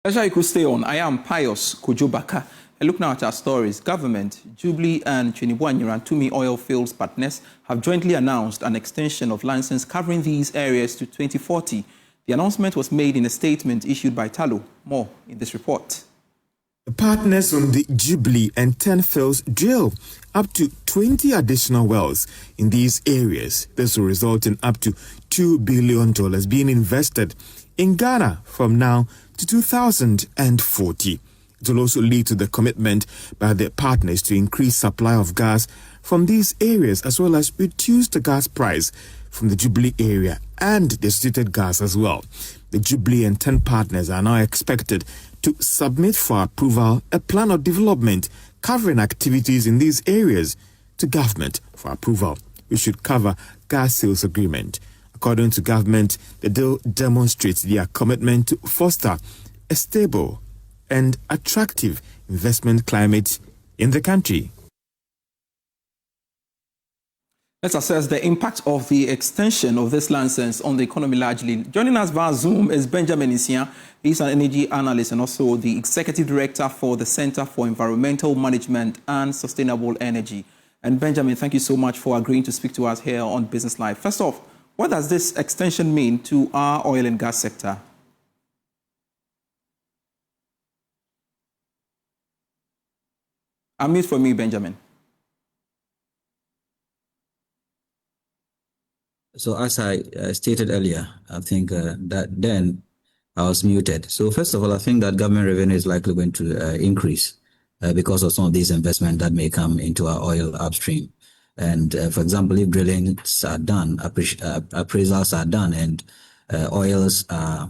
Pleasure you could stay on. I am Pius Kojobaka. A look now at our stories. Government, Jubilee and Tumi oil fields partners have jointly announced an extension of license covering these areas to 2040. The announcement was made in a statement issued by Talo. More in this report. The partners on the Jubilee and 10 fields drill up to 20 additional wells in these areas. This will result in up to $2 billion being invested in Ghana from now to 2040. It will also lead to the commitment by the partners to increase supply of gas from these areas, as well as reduce the gas price from the Jubilee area and the associated gas as well. The Jubilee and 10 partners are now expected to submit for approval a plan of development covering activities in these areas to government for approval, which should cover gas sales agreement. According to government, the deal demonstrates their commitment to foster a stable and attractive investment climate in the country. Let's assess the impact of the extension of this license on the economy largely. Joining us via Zoom is Benjamin Isiah. He's an energy analyst and also the executive director for the Center for Environmental Management and Sustainable Energy. And Benjamin, thank you so much for agreeing to speak to us here on Business Live. First off, what does this extension mean to our oil and gas sector? Unmute for me, Benjamin. So as I stated earlier, I think that then I was muted. So first of all, I think that government revenue is likely going to increase because of some of these investments that may come into our oil upstream. And for example, if drillings are done, appraisals are done, and oils are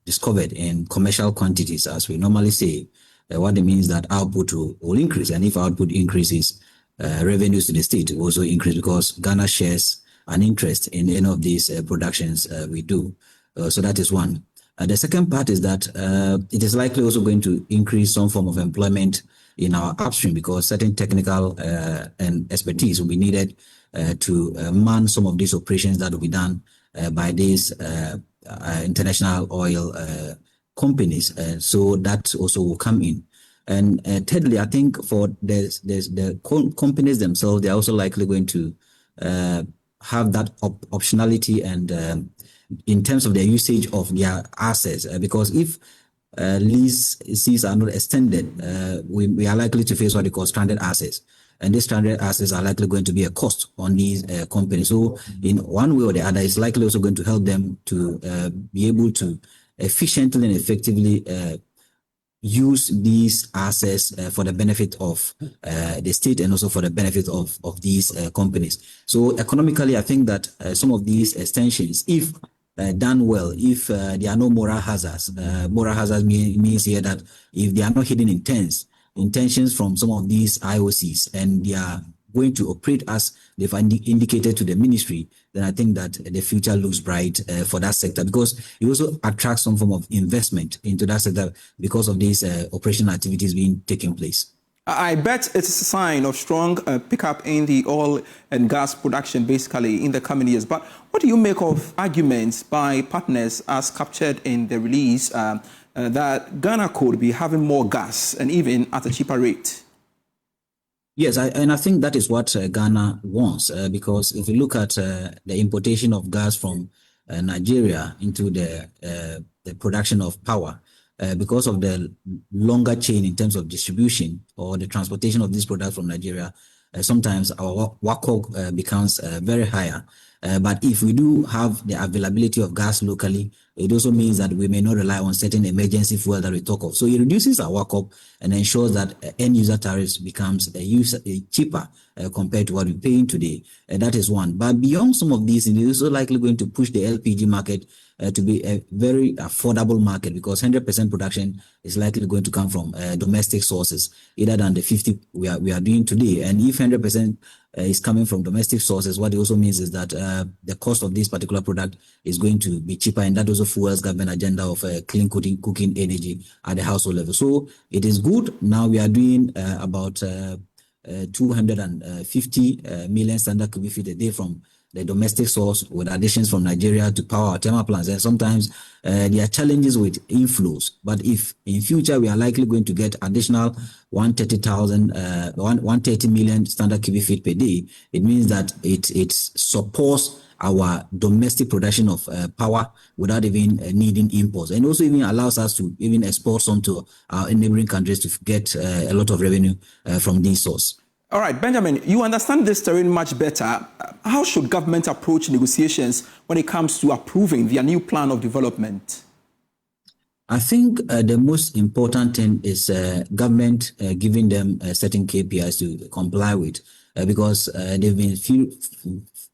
discovered in commercial quantities, as we normally say, what it means that output will increase. And if output increases, revenues to the state will also increase because Ghana shares an interest in any of these productions we do. So that is one. The second part is that it is likely also going to increase some form of employment in our upstream because certain technical and expertise will be needed to man some of these operations that will be done by these international oil companies. So that also will come in. And thirdly, I think for the companies themselves, they're also likely going to have that optionality and in terms of their usage of their assets, because if leases are not extended, we are likely to face what they call stranded assets. And these stranded assets are likely going to be a cost on these companies. So in one way or the other, it's likely also going to help them to be able to efficiently and effectively use these assets for the benefit of the state and also for the benefit of these companies. So economically, I think that some of these extensions, if done well, if there are no moral hazards means here that if there are no hidden intentions from some of these IOCs and they are going to operate as they've indicated to the ministry, then I think that the future looks bright for that sector because it also attracts some form of investment into that sector because of these operational activities being taking place. I bet it's a sign of strong pickup in the oil and gas production basically in the coming years. But what do you make of arguments by partners as captured in the release that Ghana could be having more gas and even at a cheaper rate? Yes, and I think that is what Ghana wants because if you look at the importation of gas from Nigeria into the production of power, because of the longer chain in terms of distribution or the transportation of these products from Nigeria, sometimes our WACOG becomes very higher. But if we do have the availability of gas locally, it also means that we may not rely on certain emergency fuel that we talk of. So it reduces our WACOG and ensures that end user tariffs becomes cheaper compared to what we're paying today. That is one. But beyond some of these, it is also likely going to push the LPG market to be a very affordable market because 100% production is likely going to come from domestic sources, either than the 50 we are doing today. And if 100% is coming from domestic sources, what it also means is that the cost of this particular product is going to be cheaper, and that also fuels government agenda of clean cooking energy at the household level. So it is good. Now we are doing about 250 million standard cubic feet a day from the domestic source with additions from Nigeria to power our thermal plants. And sometimes there are challenges with inflows. But if in future we are likely going to get additional 130 million standard cubic feet per day, it means that it supports our domestic production of power without even needing imports, and also even allows us to even export some to our neighboring countries to get a lot of revenue from this source. All right, Benjamin, you understand this terrain much better. How should government approach negotiations when it comes to approving their new plan of development? I think the most important thing is government giving them certain KPIs to comply with, because there have been few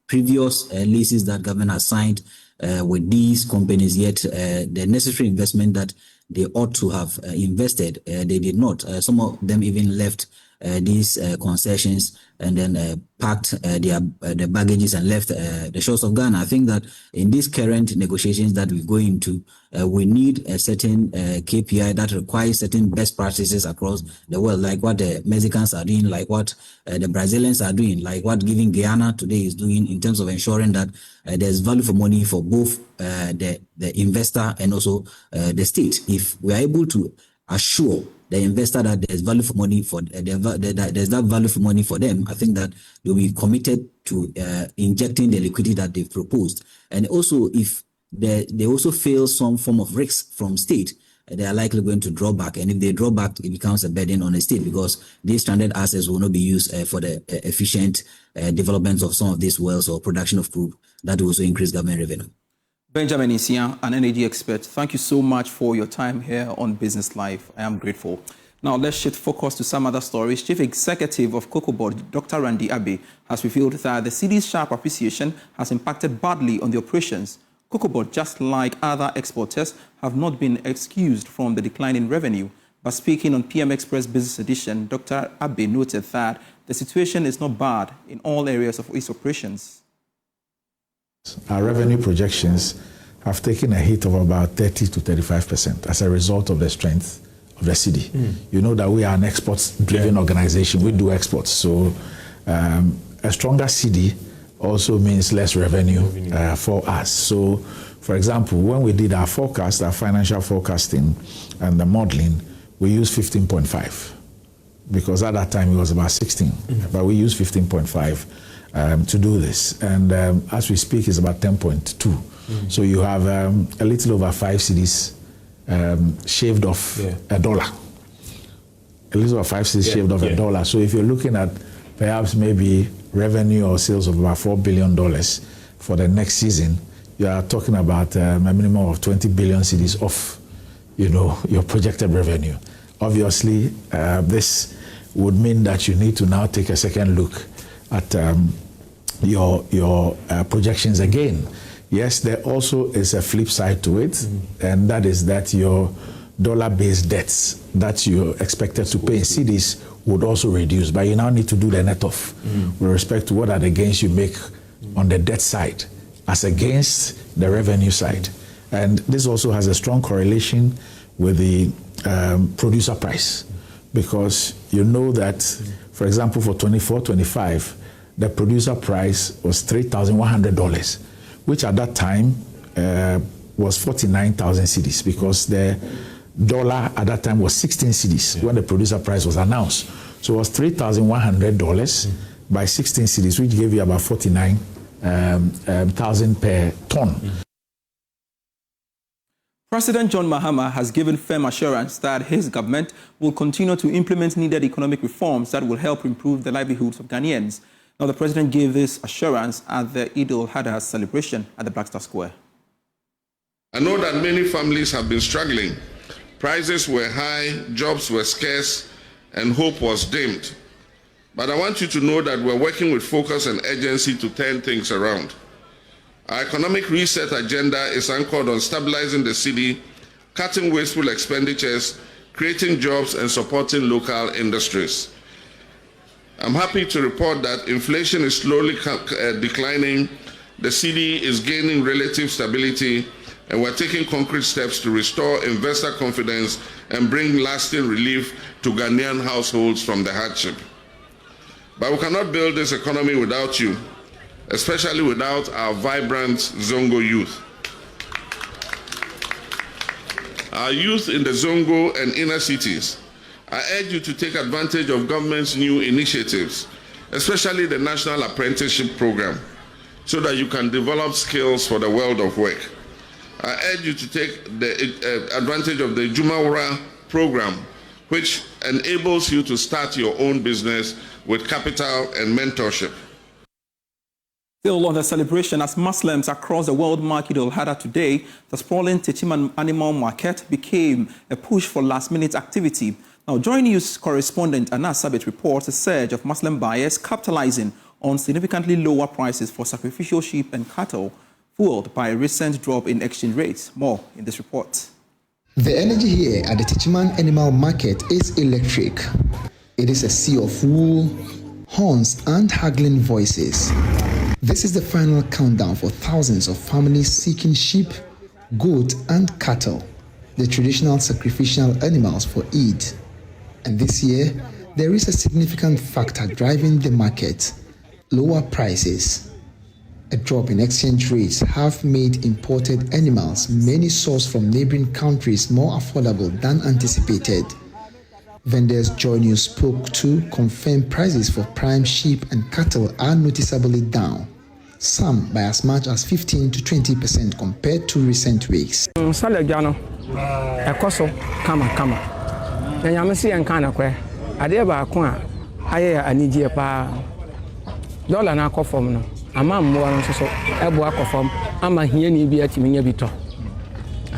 previous leases that government has signed with these companies, yet the necessary investment that they ought to have invested, they did not. Some of them even left these concessions and then packed their baggages and left the shores of Ghana. I think that in these current negotiations that we go into, we need a certain KPI that requires certain best practices across the world, like what the Mexicans are doing, like what the Brazilians are doing, like what Giving Guyana today is doing in terms of ensuring that there's value for money for both the investor and also the state. If we are able to assure the investor that there's value for money for there's that value for money for them, I think that they'll be committed to injecting the liquidity that they've proposed. And also, if they also feel some form of risk from state, they are likely going to draw back. And if they draw back, it becomes a burden on the state, because these stranded assets will not be used for the efficient development of some of these wells or production of crude. That will also increase government revenue. Benjamin Isiah, an energy expert, thank you so much for your time here on Business Live. I am grateful. Now, let's shift focus to some other stories. Chief Executive of COCOBOD, Dr. Randy Abbey, has revealed that the Cedi's sharp appreciation has impacted badly on the operations. COCOBOD, just like other exporters, have not been excused from the decline in revenue. But speaking on PM Express Business Edition, Dr. Abbey noted that the situation is not bad in all areas of its operations. Our revenue projections have taken a hit of about 30 to 35% as a result of the strength of the Cedi. You know that we are an exports-driven organization. We do exports. So a stronger Cedi also means less revenue for us. So, for example, when we did our forecast, our financial forecasting and the modeling, we used 15.5 because at that time it was about 16, but we used 15.5 to do this. And as we speak, it's about 10.2. So you have a little over 5 cedis shaved off $1. A little over 5 cedis shaved off $1. So if you're looking at perhaps maybe revenue or sales of about $4 billion for the next season, you are talking about a minimum of 20 billion cedis off, you know, your projected revenue. Obviously, this would mean that you need to now take a second look at your projections again. Yes, there also is a flip side to it, and that is that your dollar-based debts that you're expected to pay in cedis would also reduce, but you now need to do the net off with respect to what are the gains you make on the debt side as against the revenue side. And this also has a strong correlation with the producer price, because you know that, for example, for 24-25, the producer price was $3,100, which at that time was 49,000 cedis, because the dollar at that time was 16 cedis when the producer price was announced. So it was $3,100 by 16 cedis, which gave you about 49,000 per ton. President John Mahama has given firm assurance that his government will continue to implement needed economic reforms that will help improve the livelihoods of Ghanaians. Now, the president gave this assurance at the Eid al-Adha celebration at the Black Star Square. I know that many families have been struggling. Prices were high, jobs were scarce, and hope was dimmed. But I want you to know that we're working with focus and urgency to turn things around. Our economic reset agenda is anchored on stabilizing the city, cutting wasteful expenditures, creating jobs, and supporting local industries. I'm happy to report that inflation is slowly declining, the city is gaining relative stability, and we're taking concrete steps to restore investor confidence and bring lasting relief to Ghanaian households from the hardship. But we cannot build this economy without you. especially without our vibrant Zongo youth. Our youth in the Zongo and inner cities, I urge you to take advantage of government's new initiatives, especially the National Apprenticeship Program, so that you can develop skills for the world of work. I urge you to take the advantage of the Jumawura program, which enables you to start your own business with capital and mentorship. Still on the celebration, as Muslims across the world mark Eid al-Adha today, the sprawling Techiman animal market became a push for last-minute activity. Now, Joy News correspondent Anas Sabit reports a surge of Muslim buyers capitalizing on significantly lower prices for sacrificial sheep and cattle, fueled by a recent drop in exchange rates. More in this report. The energy here at the Techiman Animal Market is electric. It is a sea of wool, horns, and haggling voices. This is the final countdown for thousands of families seeking sheep, goat, and cattle, the traditional sacrificial animals for Eid. And this year, there is a significant factor driving the market: lower prices. A drop in exchange rates have made imported animals, many sourced from neighboring countries, more affordable than anticipated. Vendors Joy News spoke to confirm prices for prime sheep and cattle are noticeably down, some by as much as 15 to 20% compared to recent weeks. Salajano, Ekoso, Kama. Yamasi and Kanakwe, Adeba Kwa, Aya Aniji Pa, Dola na Kofom, Ama Moran so, Ebo Akofom, Ama Hieni Bia Timinia Bito.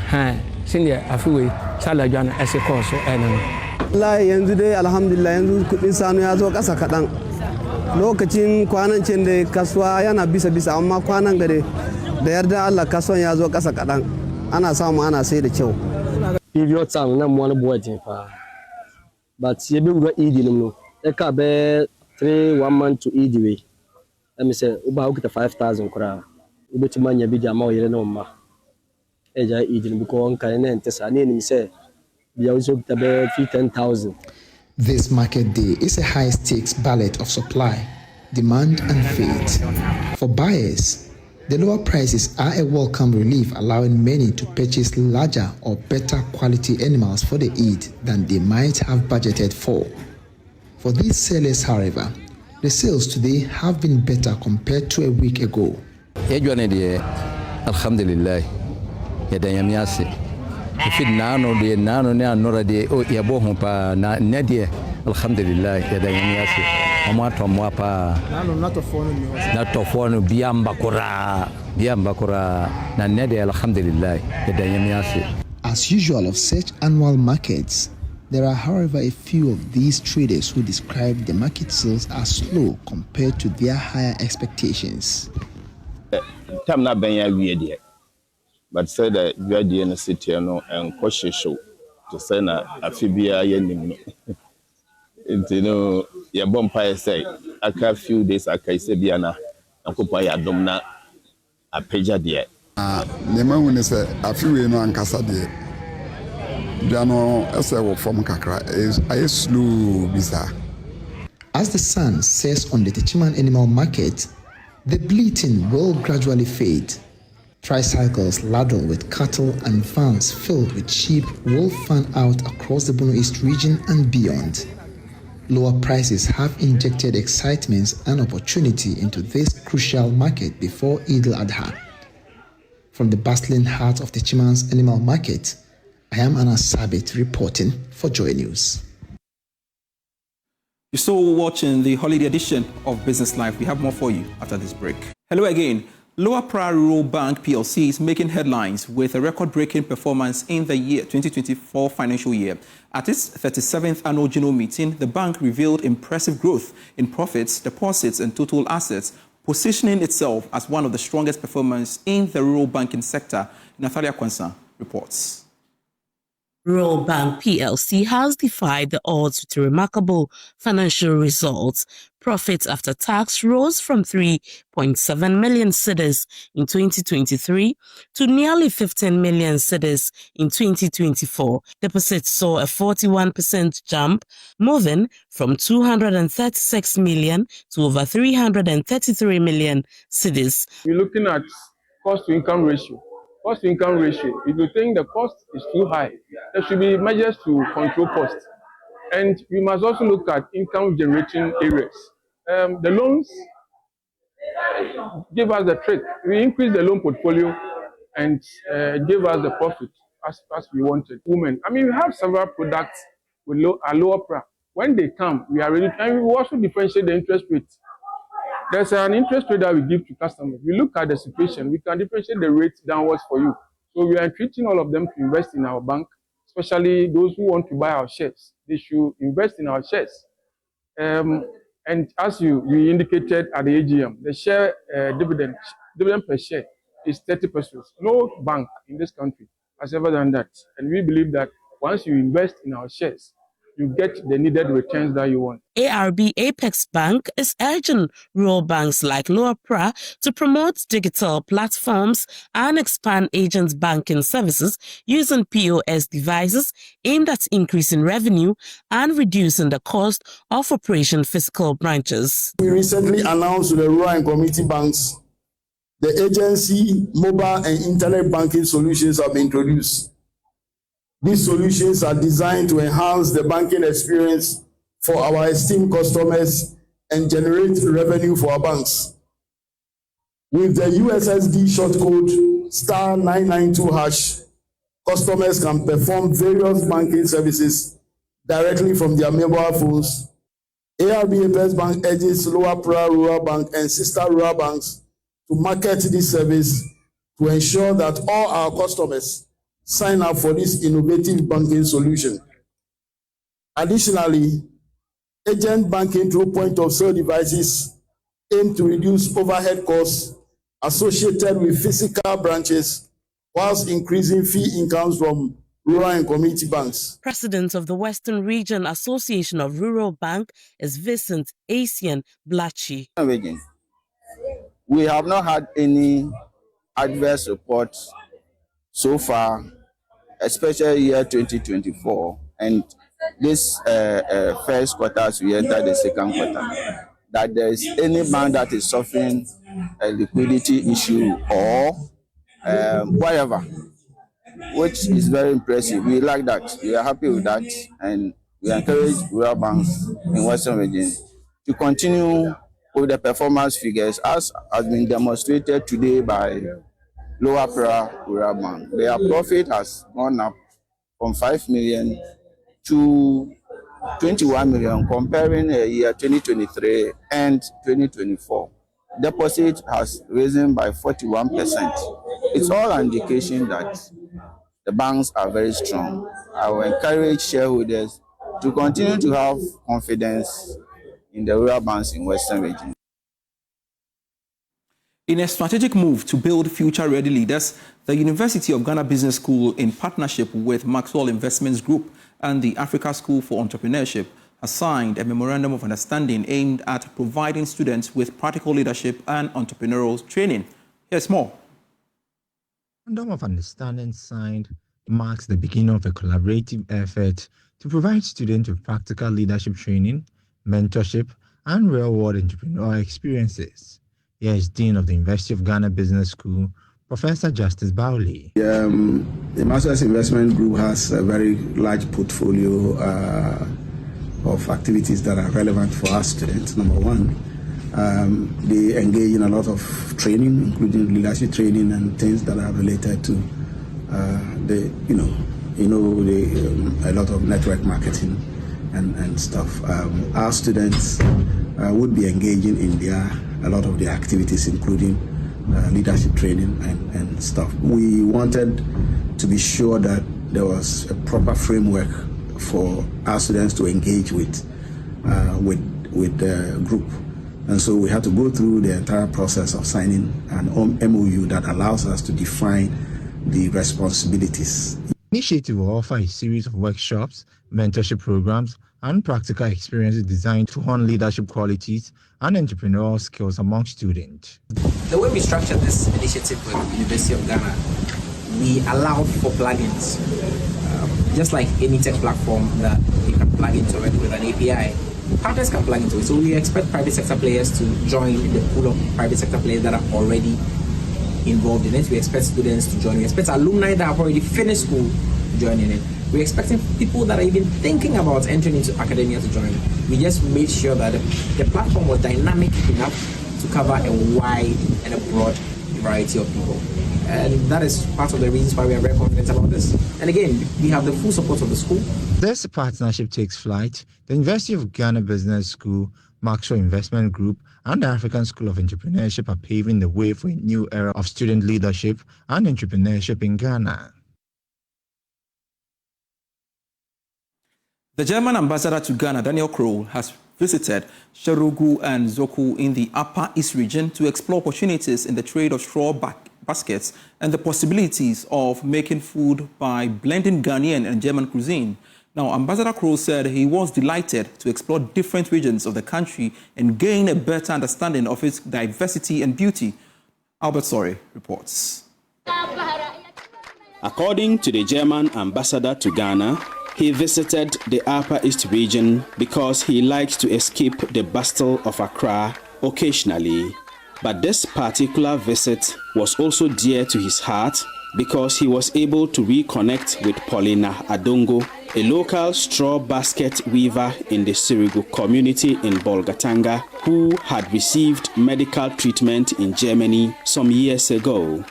Ha, Sindia, Afui, Salajano, as a course, and Allah yanzu dai alhamdulillah yanzu kudin sanu ya zo kasa kadan lokacin kwanan cin da kasuwa yana bisa amma kwanan gare da yarda Allah kasuwan ya zo kasa kadan ana samu ana sai da kyau period time na mo na boarding fa but ye be we Eid no e ka be 1 month to Eid we let me say uba ukita 5,000 kura ubetima nya bi dia ma o yere no ma e ja Eid no because on kan na ntesa na ni say 10,000. This market day is a high-stakes ballot of supply, demand, and fate. For buyers, the lower prices are a welcome relief, allowing many to purchase larger or better quality animals for the Eid than they might have budgeted for. For these sellers, however, the sales today have been better compared to a week ago. Alhamdulillah, if it nano de nano ne anora de o yabo ho pa na nedie alhamdulillah ya da yamiasi amato mo pa nano not of phone biamba kura na nedie alhamdulillah ya da yamiasi. As usual of such annual markets, there are however a few of these traders who describe the market sales as slow compared to their higher expectations. Tam na ben ya wie but said that you are the city and cautious show to send a phobia yenim. You know, your bumpire say, a few days I can say Biana, and Kupaya Domna, a pager dear. The man is a few no and Cassadi. Jano, as I walk from Kakra, is a slow bizarre. As the sun sets on the Techiman Animal Market, the bleating will gradually fade. Tricycles laden with cattle and vans filled with sheep will fan out across the Bono East region and beyond. Lower prices have injected excitement and opportunity into this crucial market before Eid al-Adha. From the bustling heart of the Techiman's Animal Market, I am Anas Sabit reporting for Joy News. You're still watching the holiday edition of Business Life. We have more for you after this break. Hello again. Lower Pra Rural Bank PLC is making headlines with a record-breaking performance in the 2024 financial year. At its 37th annual general meeting, the bank revealed impressive growth in profits, deposits, and total assets, positioning itself as one of the strongest performers in the rural banking sector. Nathalia Kwansa reports. Royal Bank PLC has defied the odds with remarkable financial results. Profits after tax rose from 3.7 million cedis in 2023 to nearly 15 million cedis in 2024. Deposits saw a 41% jump, moving from 236 million to over 333 million cedis. We're looking at cost-to-income ratio. Cost-to-income ratio, if you think the cost is too high, there should be measures to control cost. And we must also look at income-generating areas. The loans give us the trick. We increase the loan portfolio and give us the profit as we wanted. Women, I mean, we have several products with a lower price. When they come, we are ready, and we also differentiate the interest rate. There's an interest rate that we give to customers. We look at the situation, we can differentiate the rate downwards for you. So we are treating all of them to invest in our bank, especially those who want to buy our shares. They should invest in our shares. And as we indicated at the AGM, the share dividend per share is 30 pesos. No bank in this country has ever done that. And we believe that once you invest in our shares, you get the needed returns that you want. ARB Apex Bank is urging rural banks like Lower Pra to promote digital platforms and expand agent banking services using POS devices aimed at increasing revenue and reducing the cost of operating physical branches. We recently announced to the rural and community banks the agency, mobile and internet banking solutions have been introduced. These solutions are designed to enhance the banking experience for our esteemed customers and generate revenue for our banks. With the USSD shortcode *992#, customers can perform various banking services directly from their mobile phones. ARB Apex Bank urges Lower Pra Rural Bank and sister rural banks to market this service to ensure that all our customers sign up for this innovative banking solution. Additionally, agent banking through point-of-sale devices aim to reduce overhead costs associated with physical branches whilst increasing fee incomes from rural and community banks. President of the Western Region Association of Rural Bank is Vincent Asian Blachi. We have not had any adverse reports so far, especially year 2024, and this first quarter as we enter the second quarter, that there is any bank that is suffering a liquidity issue or whatever, which is very impressive. We like that. We are happy with that, and we encourage rural banks in Western Region to continue with the performance figures as has been demonstrated today by Lower Pra Rural Bank. Their profit has gone up from 5 million to 21 million, comparing year 2023 and 2024. Deposit has risen by 41%. It's all an indication that the banks are very strong. I will encourage shareholders to continue to have confidence in the rural banks in Western Region. In a strategic move to build future-ready leaders, the University of Ghana Business School, in partnership with Maxwell Investments Group and the Africa School for Entrepreneurship, has signed a memorandum of understanding aimed at providing students with practical leadership and entrepreneurial training. Here's more. The memorandum of understanding signed marks the beginning of a collaborative effort to provide students with practical leadership training, mentorship, and real-world entrepreneurial experiences. Here is Dean of the University of Ghana Business School, Professor Justice Bowley. The Maxwell Investment Group has a very large portfolio of activities that are relevant for our students. Number one, they engage in a lot of training, including leadership training and things that are related to a lot of network marketing and stuff. Our students would be engaging in a lot of the activities, including leadership training and stuff. We wanted to be sure that there was a proper framework for our students to engage with the group. And so we had to go through the entire process of signing an MOU that allows us to define the responsibilities. The initiative will offer a series of workshops, mentorship programs, and practical experiences designed to hone leadership qualities and entrepreneurial skills among students. The way we structured this initiative with the University of Ghana, we allowed for plugins. Just like any tech platform that you can plug into it with an API, partners can plug into it. So we expect private sector players to join the pool of private sector players that are already involved in it. We expect students to join. We expect alumni that have already finished school to join in it. We're expecting people that are even thinking about entering into academia to join. We just made sure that the platform was dynamic enough to cover a wide and a broad variety of people. And that is part of the reasons why we are very confident about this. And again, we have the full support of the school. This partnership takes flight. The University of Ghana Business School, Maxwell Investment Group, and the African School of Entrepreneurship are paving the way for a new era of student leadership and entrepreneurship in Ghana. The German ambassador to Ghana, Daniel Kroll, has visited Sherugu and Zoku in the Upper East region to explore opportunities in the trade of straw baskets and the possibilities of making food by blending Ghanaian and German cuisine. Now, Ambassador Kroll said he was delighted to explore different regions of the country and gain a better understanding of its diversity and beauty. Albert Sorry reports. According to the German ambassador to Ghana, he visited the Upper East region because he likes to escape the bustle of Accra occasionally. But this particular visit was also dear to his heart because he was able to reconnect with Paulina Adongo, a local straw basket weaver in the Sirigu community in Bolgatanga, who had received medical treatment in Germany some years ago.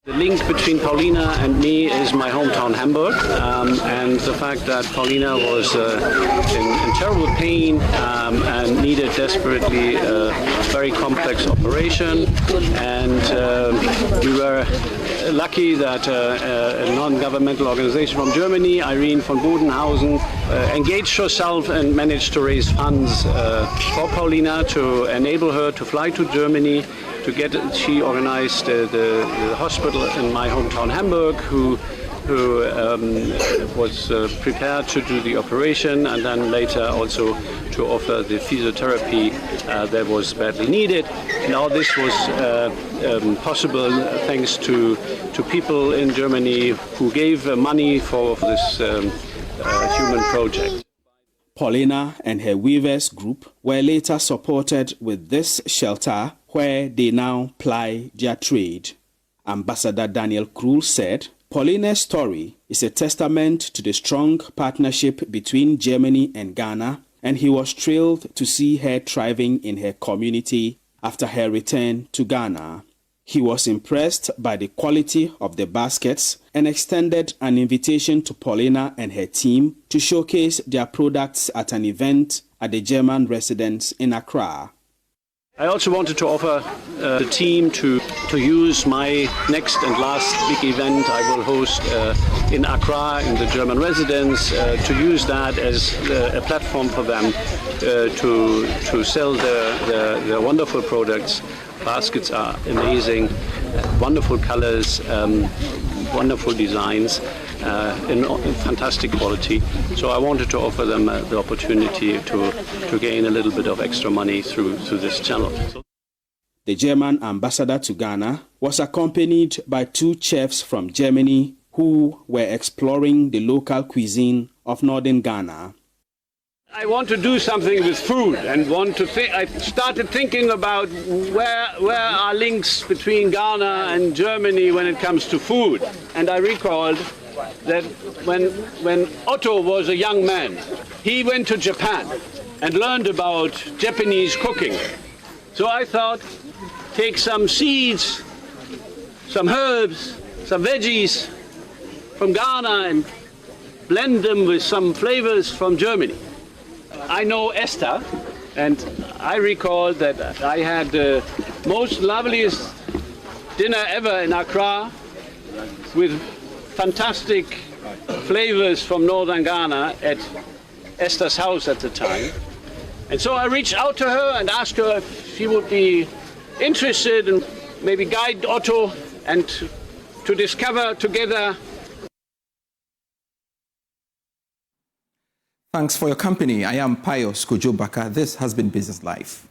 The link between Paulina and me is my hometown Hamburg, and the fact that Paulina was in terrible pain and needed desperately a very complex operation, and we were lucky that a non-governmental organization from Germany, Irene von Bodenhausen, engaged herself and managed to raise funds for Paulina to enable her to fly to Germany. She organized the hospital in my hometown Hamburg, who was prepared to do the operation, and then later also to offer the physiotherapy that was badly needed. Now this was possible thanks to people in Germany who gave money for this human project. Paulina and her weavers group were later supported with this shelter where they now ply their trade. Ambassador Daniel Kroll said, Paulina's story is a testament to the strong partnership between Germany and Ghana, and he was thrilled to see her thriving in her community after her return to Ghana. He was impressed by the quality of the baskets and extended an invitation to Paulina and her team to showcase their products at an event at the German residence in Accra. I also wanted to offer the team to use my next and last big event I will host in Accra in the German residence, to use that as a platform for them to sell their wonderful products. Baskets are amazing, wonderful colors, wonderful designs, in fantastic quality. So I wanted to offer them the opportunity to gain a little bit of extra money through this channel. The German ambassador to Ghana was accompanied by 2 chefs from Germany who were exploring the local cuisine of northern Ghana. I want to do something with food and I started thinking about where are links between Ghana and Germany when it comes to food. And I recalled that when Otto was a young man, he went to Japan and learned about Japanese cooking. So I thought, take some seeds, some herbs, some veggies from Ghana and blend them with some flavors from Germany. I know Esther, and I recall that I had the most loveliest dinner ever in Accra with fantastic flavors from northern Ghana at Esther's house at the time. And so I reached out to her and asked her if she would be interested in maybe guide Otto and to discover together Thanks for your company. I am Pius Kojo Baka. This has been Business Life.